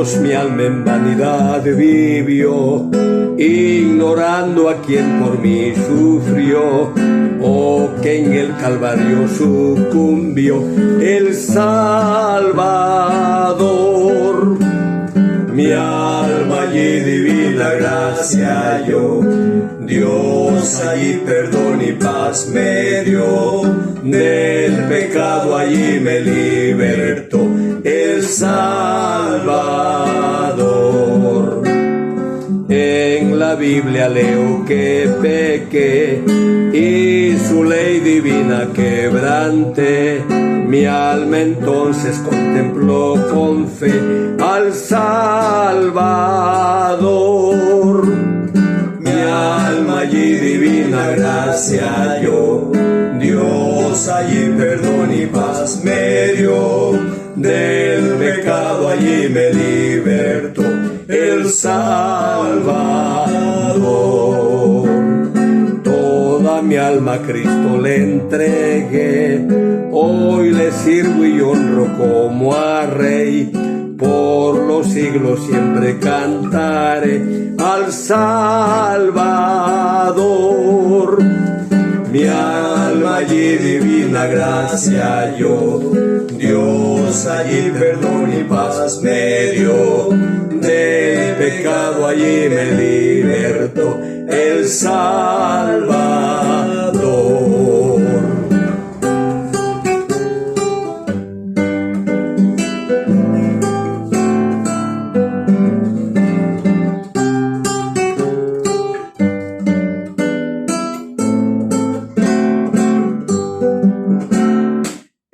años mi alma en vanidad vivió, ignorando a quien por mí sufrió, o que en el Calvario sucumbió el Salvador. Mi alma allí divina gracia halló, Dios allí perdón y paz me dio, del pecado allí me libertó el Salvador. En la Biblia leo que pequé y su ley divina quebranté. Mi alma entonces contempló con fe al Salvador. Mi alma allí divina gracia halló, Dios allí perdón y paz me dio, del pecado allí me libertó el Salvador. Toda mi alma a Cristo le entregué, hoy le sirvo y honro como a Rey, por los siglos siempre cantaré al Salvador. Mi alma allí divina gracia halló, Dios allí perdón y paz me dio, del pecado allí me libertó el Salvador.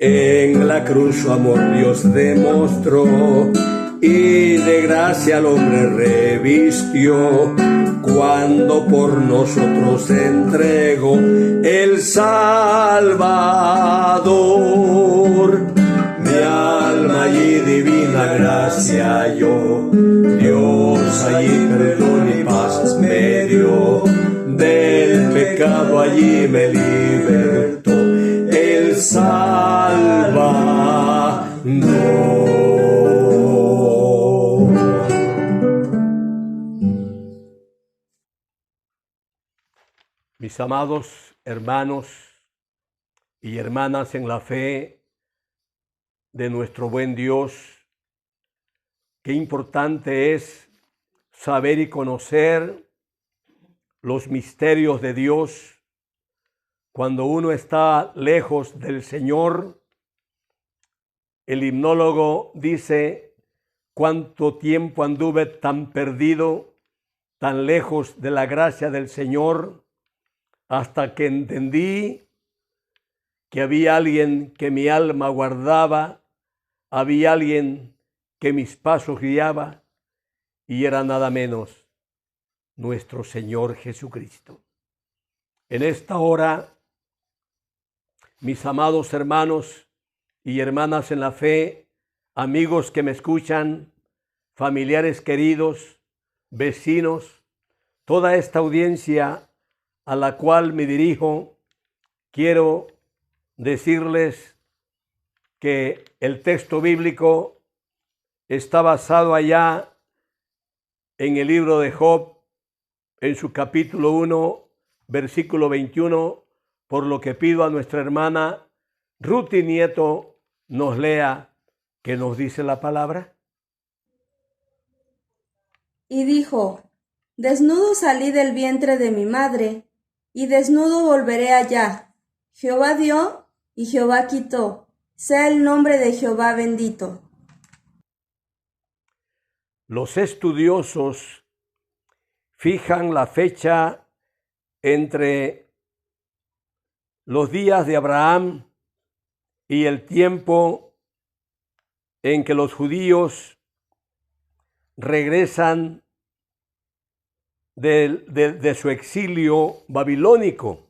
En la cruz su amor Dios demostró y de gracia al hombre revistió, cuando por nosotros se entregó el Salvador. Mi alma allí divina gracia halló, Dios allí perdón y paz me dio, del pecado allí me libertó el Salvador. Mis amados hermanos y hermanas en la fe de nuestro buen Dios, qué importante es saber y conocer los misterios de Dios cuando uno está lejos del Señor. El himnólogo dice: cuánto tiempo anduve tan perdido, tan lejos de la gracia del Señor, hasta que entendí que había alguien que mi alma guardaba, había alguien que mis pasos guiaba, y era nada menos nuestro Señor Jesucristo. En esta hora, mis amados hermanos y hermanas en la fe, amigos que me escuchan, familiares queridos, vecinos, toda esta audiencia a la cual me dirijo, quiero decirles que el texto bíblico está basado allá en el libro de Job, en su capítulo 1, versículo 21, por lo que pido a nuestra hermana Ruti Nieto nos lea qué nos dice la palabra. Y dijo: desnudo salí del vientre de mi madre, y desnudo volveré allá. Jehová dio y Jehová quitó, sea el nombre de Jehová bendito. Los estudiosos fijan la fecha entre los días de Abraham y el tiempo en que los judíos regresan de su exilio babilónico.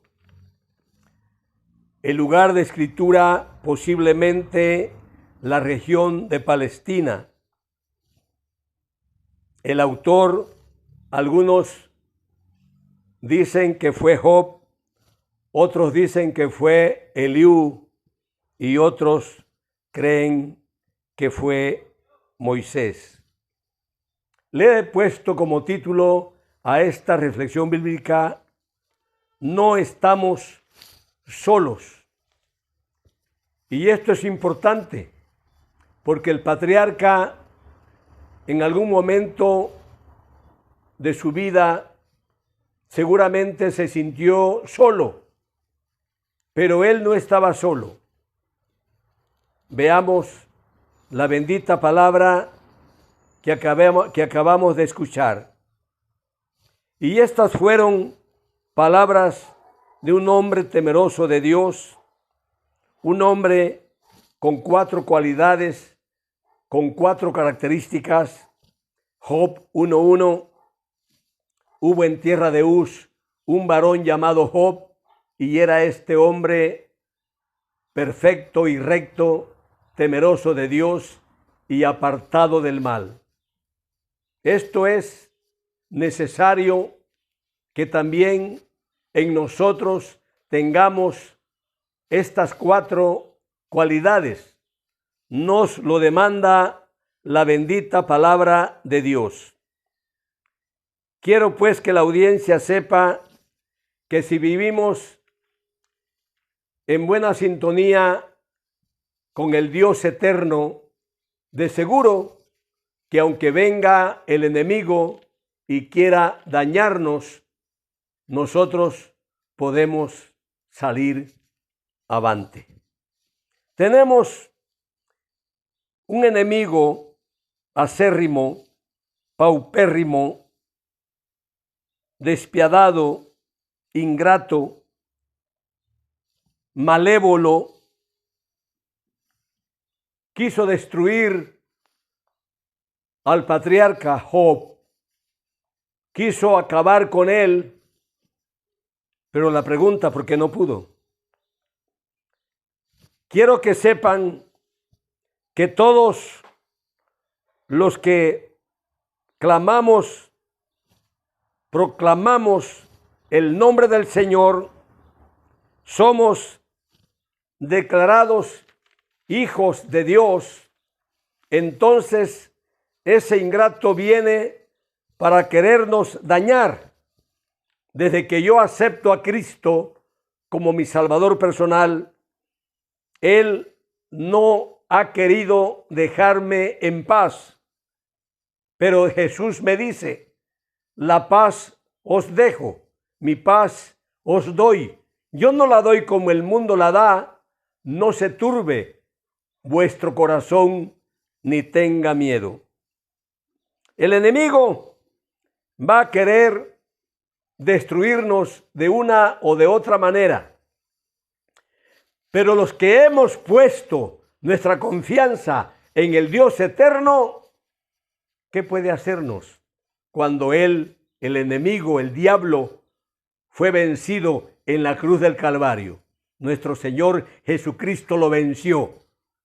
El lugar de escritura posiblemente la región de Palestina. El autor, algunos dicen que fue Job, otros dicen que fue Eliú y otros creen que fue Moisés. Le he puesto como título a esta reflexión bíblica: no estamos solos. Y esto es importante porque el patriarca en algún momento de su vida seguramente se sintió solo, pero él no estaba solo. Veamos la bendita palabra que acabamos de escuchar. Y estas fueron palabras de un hombre temeroso de Dios, un hombre con 4 cualidades, con 4 características. Job 1:1. Hubo en tierra de Uz un varón llamado Job, y era este hombre perfecto y recto, temeroso de Dios y apartado del mal. Esto es necesario que también en nosotros tengamos estas 4 cualidades. Nos lo demanda la bendita palabra de Dios. Quiero pues que la audiencia sepa que si vivimos en buena sintonía con el Dios eterno, de seguro que aunque venga el enemigo y quiera dañarnos, nosotros podemos salir avante. Tenemos un enemigo acérrimo, paupérrimo, despiadado, ingrato, malévolo. Quiso destruir al patriarca Job, quiso acabar con él, pero la pregunta, ¿por qué no pudo? Quiero que sepan que todos los que proclamamos el nombre del Señor, somos declarados hijos de Dios. Entonces ese ingrato viene para querernos dañar. Desde que yo acepto a Cristo como mi Salvador personal, Él no ha querido dejarme en paz. Pero Jesús me dice: la paz os dejo, mi paz os doy. Yo no la doy como el mundo la da. No se turbe vuestro corazón ni tenga miedo. El enemigo va a querer destruirnos de una o de otra manera. Pero los que hemos puesto nuestra confianza en el Dios eterno, ¿qué puede hacernos cuando Él, el enemigo, el diablo, fue vencido en la cruz del Calvario? Nuestro Señor Jesucristo lo venció.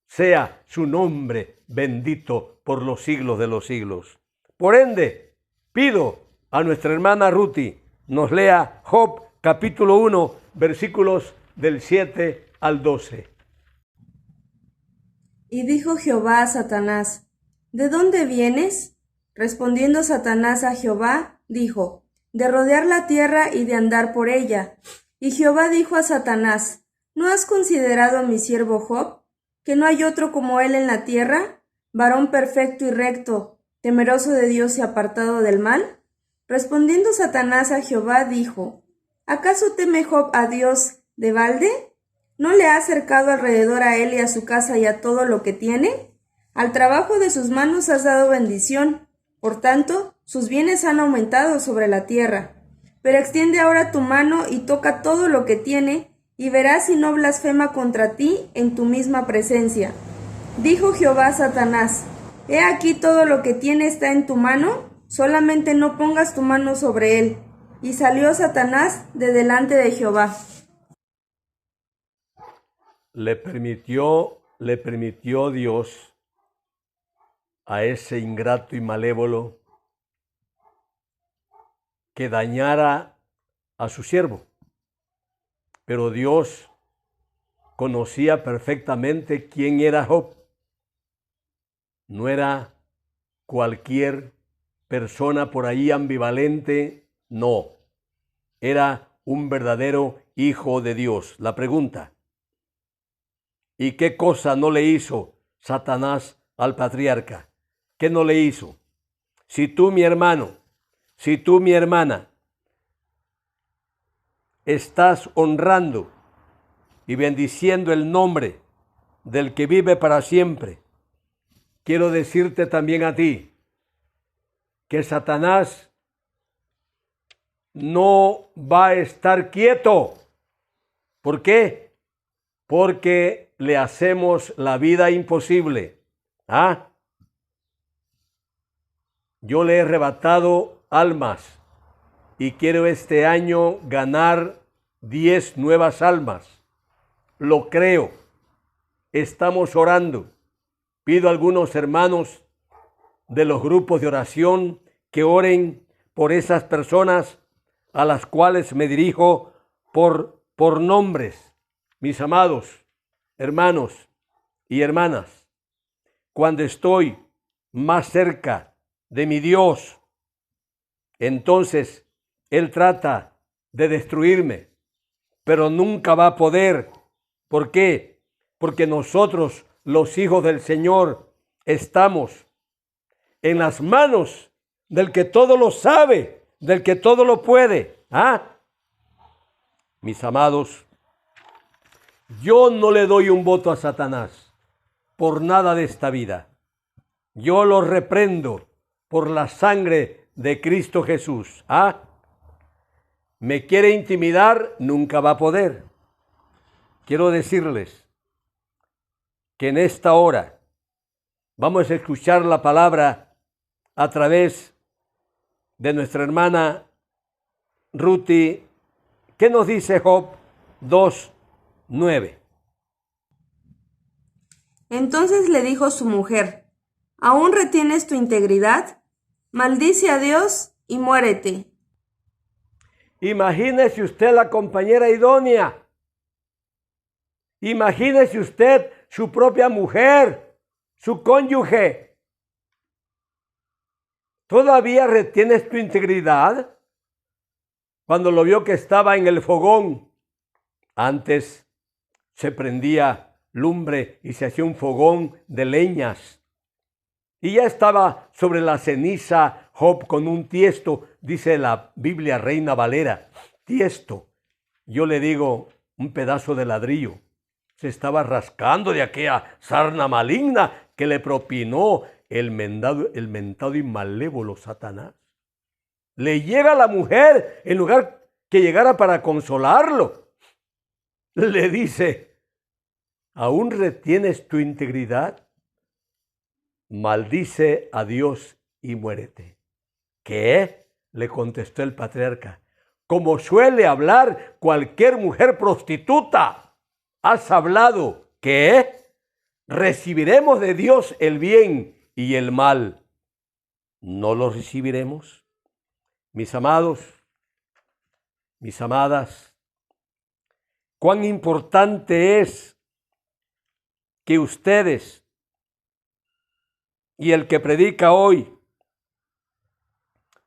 Sea su nombre bendito por los siglos de los siglos. Por ende, pido a nuestra hermana Ruti nos lea Job capítulo 1, versículos del 7 al 12. Y dijo Jehová a Satanás: ¿De dónde vienes? Respondiendo Satanás a Jehová, dijo: de rodear la tierra y de andar por ella. Y Jehová dijo a Satanás: ¿No has considerado a mi siervo Job, que no hay otro como él en la tierra, varón perfecto y recto, temeroso de Dios y apartado del mal? Respondiendo Satanás a Jehová, dijo: ¿Acaso teme Job a Dios de balde? ¿No le ha acercado alrededor a él y a su casa y a todo lo que tiene? Al trabajo de sus manos has dado bendición, por tanto, sus bienes han aumentado sobre la tierra. Pero extiende ahora tu mano y toca todo lo que tiene, y verás si no blasfema contra ti en tu misma presencia. Dijo Jehová a Satanás: He aquí todo lo que tiene está en tu mano, solamente no pongas tu mano sobre él. Y salió Satanás de delante de Jehová. Le permitió Dios a ese ingrato y malévolo que dañara a su siervo. Pero Dios conocía perfectamente quién era Job. No era cualquier persona por ahí ambivalente, no. Era un verdadero hijo de Dios. La pregunta: ¿y qué cosa no le hizo Satanás al patriarca? ¿Qué no le hizo? Si tú, mi hermano, si tú, mi hermana, estás honrando y bendiciendo el nombre del que vive para siempre, quiero decirte también a ti que Satanás no va a estar quieto. ¿Por qué? Porque le hacemos la vida imposible. ¿Ah? Yo le he arrebatado almas y quiero este año ganar 10 nuevas almas. Lo creo. Estamos orando. Pido a algunos hermanos de los grupos de oración que oren por esas personas a las cuales me dirijo por nombres. Mis amados hermanos y hermanas, cuando estoy más cerca de mi Dios, entonces Él trata de destruirme, pero nunca va a poder. ¿Por qué? Porque nosotros, los hijos del Señor, estamos en las manos del que todo lo sabe, del que todo lo puede. ¿Ah? Mis amados, yo no le doy un voto a Satanás por nada de esta vida. Yo lo reprendo por la sangre de Cristo Jesús. ¿Ah? Me quiere intimidar, nunca va a poder. Quiero decirles que en esta hora vamos a escuchar la palabra a través de nuestra hermana Ruti. ¿Qué nos dice Job 2:9? Entonces le dijo su mujer: ¿aún retienes tu integridad? Maldice a Dios y muérete. Imagínese usted la compañera idónea. Imagínese usted su propia mujer, su cónyuge. ¿Todavía retienes tu integridad? Cuando lo vio que estaba en el fogón, antes se prendía lumbre y se hacía un fogón de leñas. Y ya estaba sobre la ceniza Job con un tiesto, dice la Biblia Reina Valera, tiesto. Yo le digo un pedazo de ladrillo. Se estaba rascando de aquella sarna maligna que le propinó el mentado y malévolo Satanás. Le llega a la mujer en lugar que llegara para consolarlo. Le dice: ¿aún retienes tu integridad? Maldice a Dios y muérete. ¿Qué? Le contestó el patriarca. Como suele hablar cualquier mujer prostituta. ¿Has hablado que recibiremos de Dios el bien y el mal? ¿No lo recibiremos? Mis amados, mis amadas, cuán importante es que ustedes y el que predica hoy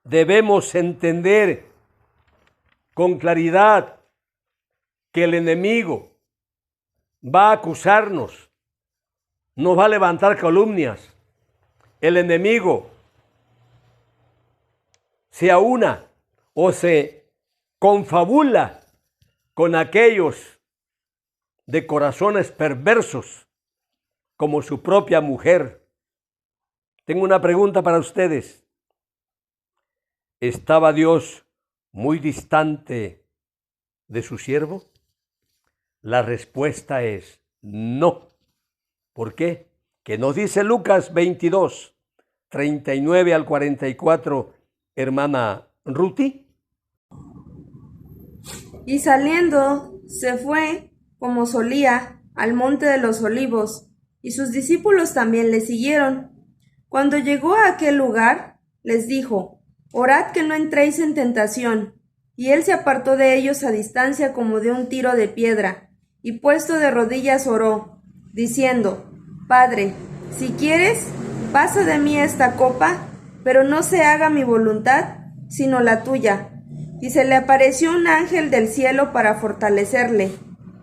debemos entender con claridad que el enemigo va a acusarnos, nos va a levantar calumnias. El enemigo se aúna o se confabula con aquellos de corazones perversos como su propia mujer. Tengo una pregunta para ustedes. ¿Estaba Dios muy distante de su siervo? La respuesta es no. ¿Por qué? ¿Qué nos dice Lucas 22, 39 al 44, hermana Ruti? Y saliendo, se fue, como solía, al monte de los olivos, y sus discípulos también le siguieron. Cuando llegó a aquel lugar, les dijo: orad que no entréis en tentación. Y él se apartó de ellos a distancia como de un tiro de piedra, y puesto de rodillas oró, diciendo: Padre, si quieres, pasa de mí esta copa, pero no se haga mi voluntad, sino la tuya. Y se le apareció un ángel del cielo para fortalecerle.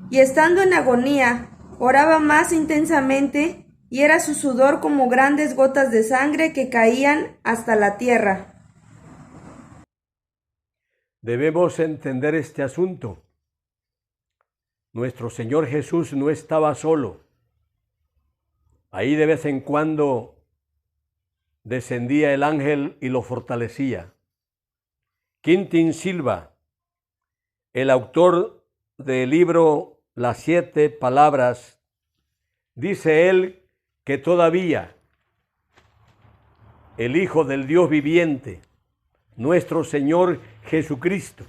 Y estando en agonía, oraba más intensamente, y era su sudor como grandes gotas de sangre que caían hasta la tierra. Debemos entender este asunto. Nuestro Señor Jesús no estaba solo. Ahí de vez en cuando descendía el ángel y lo fortalecía. Quintín Silva, el autor del libro Las 7 Palabras, dice él que todavía el Hijo del Dios viviente, nuestro Señor Jesucristo,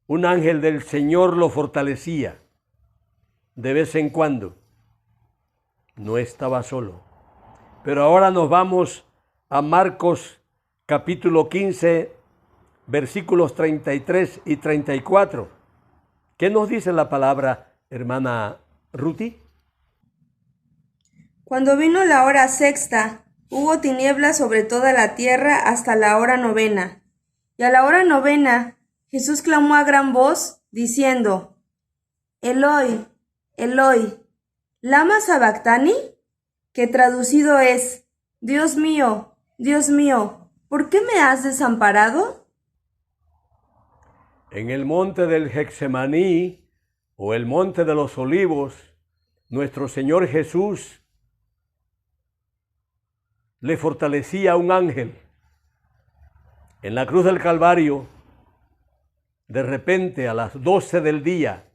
un ángel del Señor lo fortalecía de vez en cuando. No estaba solo. Pero ahora nos vamos a Marcos capítulo 15, versículos 33 y 34. ¿Qué nos dice la palabra, hermana Ruti? Cuando vino la hora sexta, hubo tinieblas sobre toda la tierra hasta la hora novena. Y a la hora novena, Jesús clamó a gran voz, diciendo: Eloi, Eloi, ¿lama sabactani? Que traducido es: Dios mío, ¿por qué me has desamparado? En el monte del Getsemaní, o el monte de los olivos, nuestro Señor Jesús le fortalecía a un ángel. En la cruz del Calvario, de repente a las 12 del día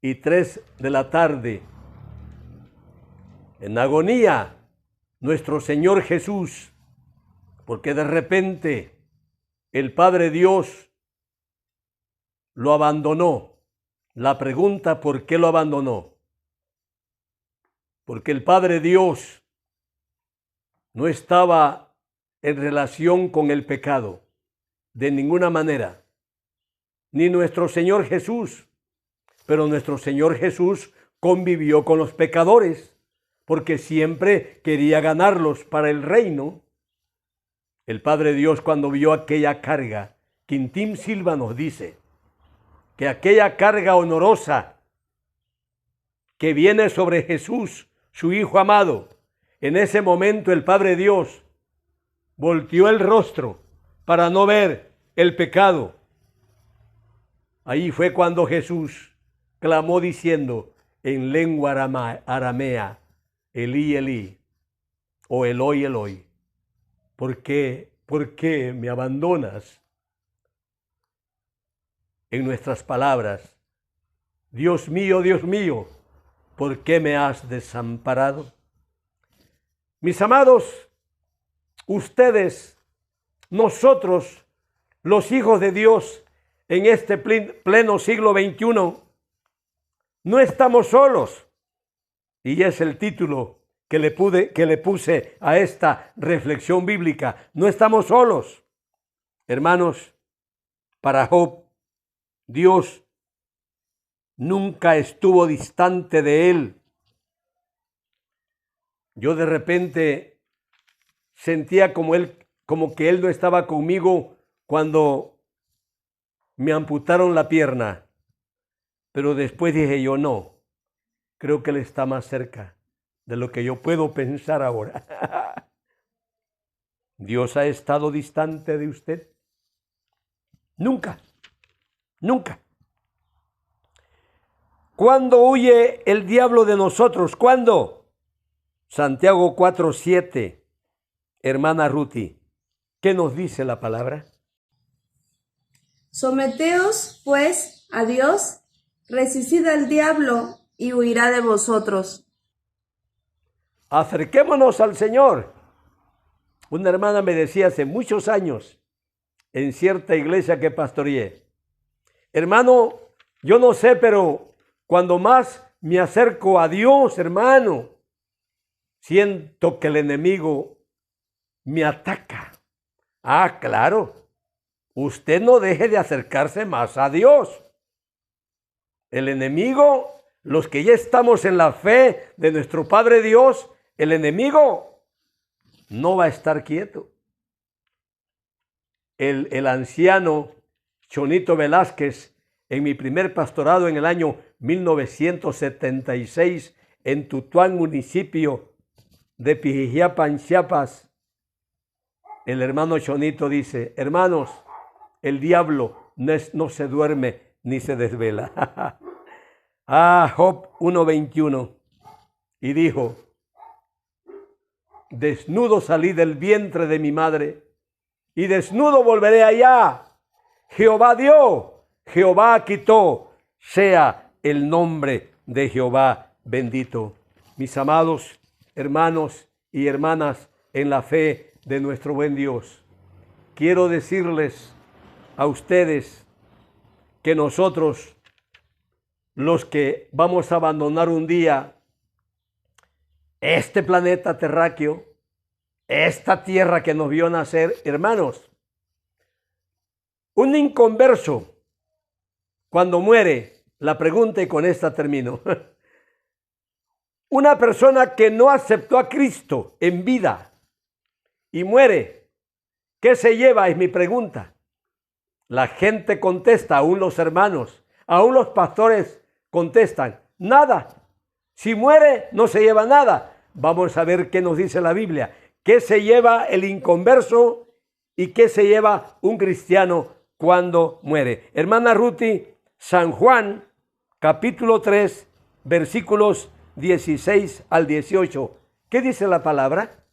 y 3 de la tarde, en agonía, nuestro Señor Jesús, porque de repente el Padre Dios lo abandonó. La pregunta, ¿por qué lo abandonó? Porque el Padre Dios no estaba en relación con el pecado, de ninguna manera, ni nuestro Señor Jesús, pero nuestro Señor Jesús convivió con los pecadores, porque siempre quería ganarlos para el reino. El Padre Dios, cuando vio aquella carga, Quintín Silva nos dice que aquella carga honorosa que viene sobre Jesús, su Hijo amado, en ese momento el Padre Dios volteó el rostro para no ver el pecado. Ahí fue cuando Jesús clamó diciendo en lengua aramea: Elí, Elí, o Eloi, Eloi, ¿por qué me abandonas? En nuestras palabras, Dios mío, ¿por qué me has desamparado? Mis amados, ustedes, nosotros, los hijos de Dios, en este pleno siglo XXI, no estamos solos. Y es el título que le puse a esta reflexión bíblica. No estamos solos. Hermanos, para Job, Dios nunca estuvo distante de él. Yo de repente sentía como que él no estaba conmigo cuando me amputaron la pierna. Pero después dije yo, no, creo que él está más cerca de lo que yo puedo pensar ahora. ¿Dios ha estado distante de usted? Nunca, nunca. ¿Cuándo huye el diablo de nosotros? ¿Cuándo? Santiago 4:7, hermana Ruti, ¿qué nos dice la palabra? Someteos, pues, a Dios, resistid al diablo, y huirá de vosotros. Acerquémonos al Señor. Una hermana me decía hace muchos años, en cierta iglesia que pastoreé: hermano, yo no sé, pero cuando más me acerco a Dios, hermano, siento que el enemigo me ataca. Ah, claro. Usted no deje de acercarse más a Dios. El enemigo, los que ya estamos en la fe de nuestro Padre Dios, el enemigo no va a estar quieto. El anciano Chonito Velázquez, en mi primer pastorado en el año 1976, en Tutuán, municipio de Pijijiapan, Chiapas, el hermano Chonito dice: hermanos, el diablo no se duerme ni se desvela. Job 1:21. Y dijo: desnudo salí del vientre de mi madre, y desnudo volveré allá. Jehová dio, Jehová quitó, sea el nombre de Jehová bendito. Mis amados hermanos y hermanas en la fe de nuestro buen Dios, quiero decirles a ustedes que nosotros, los que vamos a abandonar un día este planeta terráqueo, esta tierra que nos vio nacer, hermanos, un inconverso, cuando muere, la pregunta, y con esta termino, una persona que no aceptó a Cristo en vida y muere, ¿qué se lleva? Es mi pregunta. La gente contesta, aún los hermanos, aún los pastores contestan: nada. Si muere, no se lleva nada. Vamos a ver qué nos dice la Biblia. ¿Qué se lleva el inconverso y qué se lleva un cristiano cuando muere? Hermana Ruti, San Juan, capítulo 3, versículos 16 al 18. ¿Qué dice la palabra?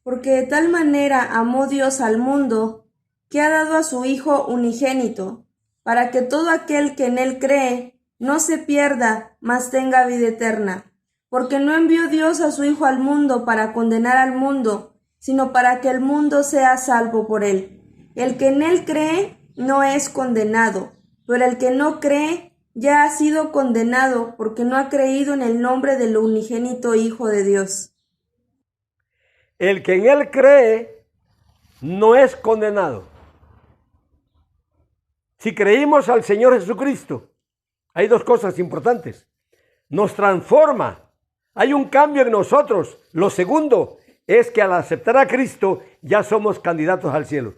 Porque de tal manera amó Dios al mundo, que ha dado a su Hijo unigénito, para que todo aquel que en él cree no se pierda, mas tenga vida eterna. Porque no envió Dios a su Hijo al mundo para condenar al mundo, sino para que el mundo sea salvo por él. El que en él cree no es condenado, pero el que no cree ya ha sido condenado, porque no ha creído en el nombre del unigénito Hijo de Dios. El que en él cree no es condenado. Si creímos al Señor Jesucristo, hay dos cosas importantes: nos transforma, hay un cambio en nosotros. Lo segundo es que al aceptar a Cristo ya somos candidatos al cielo.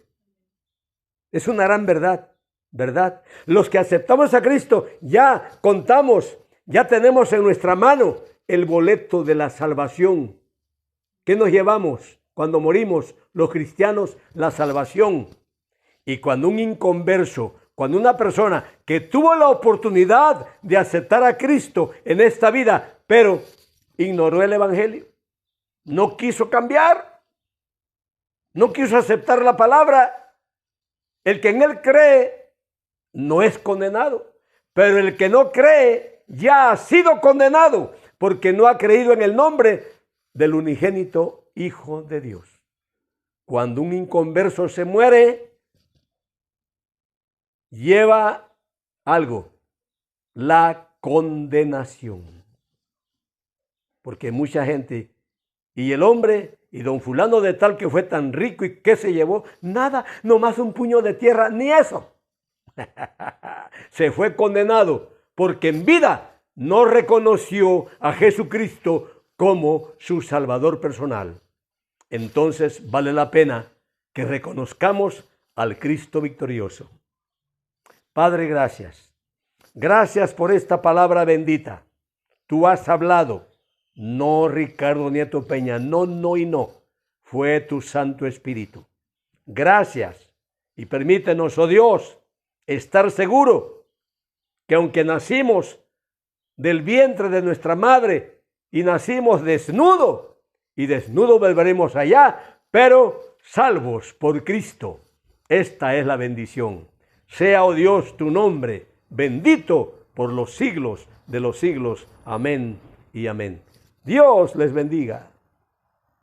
Es una gran verdad, ¿verdad? Los que aceptamos a Cristo ya contamos, ya tenemos en nuestra mano el boleto de la salvación. ¿Qué nos llevamos cuando morimos los cristianos? La salvación. Y cuando un inconverso, cuando una persona que tuvo la oportunidad de aceptar a Cristo en esta vida, pero ignoró el evangelio, no quiso cambiar, no quiso aceptar la palabra, el que en él cree no es condenado, pero el que no cree ya ha sido condenado, porque no ha creído en el nombre del unigénito Hijo de Dios. Cuando un inconverso se muere, lleva algo: la condenación. Porque mucha gente, y el hombre, y don fulano de tal que fue tan rico, ¿y qué se llevó? Nada, nomás un puño de tierra, ni eso. Se fue condenado porque en vida no reconoció a Jesucristo como su Salvador personal. Entonces vale la pena que reconozcamos al Cristo victorioso. Padre, gracias. Gracias por esta palabra bendita. Tú has hablado. No Ricardo Nieto Peña, no y no. Fue tu Santo Espíritu. Gracias. Y permítenos, oh Dios, estar seguro que aunque nacimos del vientre de nuestra madre y nacimos desnudo, y desnudo volveremos allá, pero salvos por Cristo. Esta es la bendición. Sea, oh Dios, tu nombre bendito por los siglos de los siglos. Amén y amén. Dios les bendiga.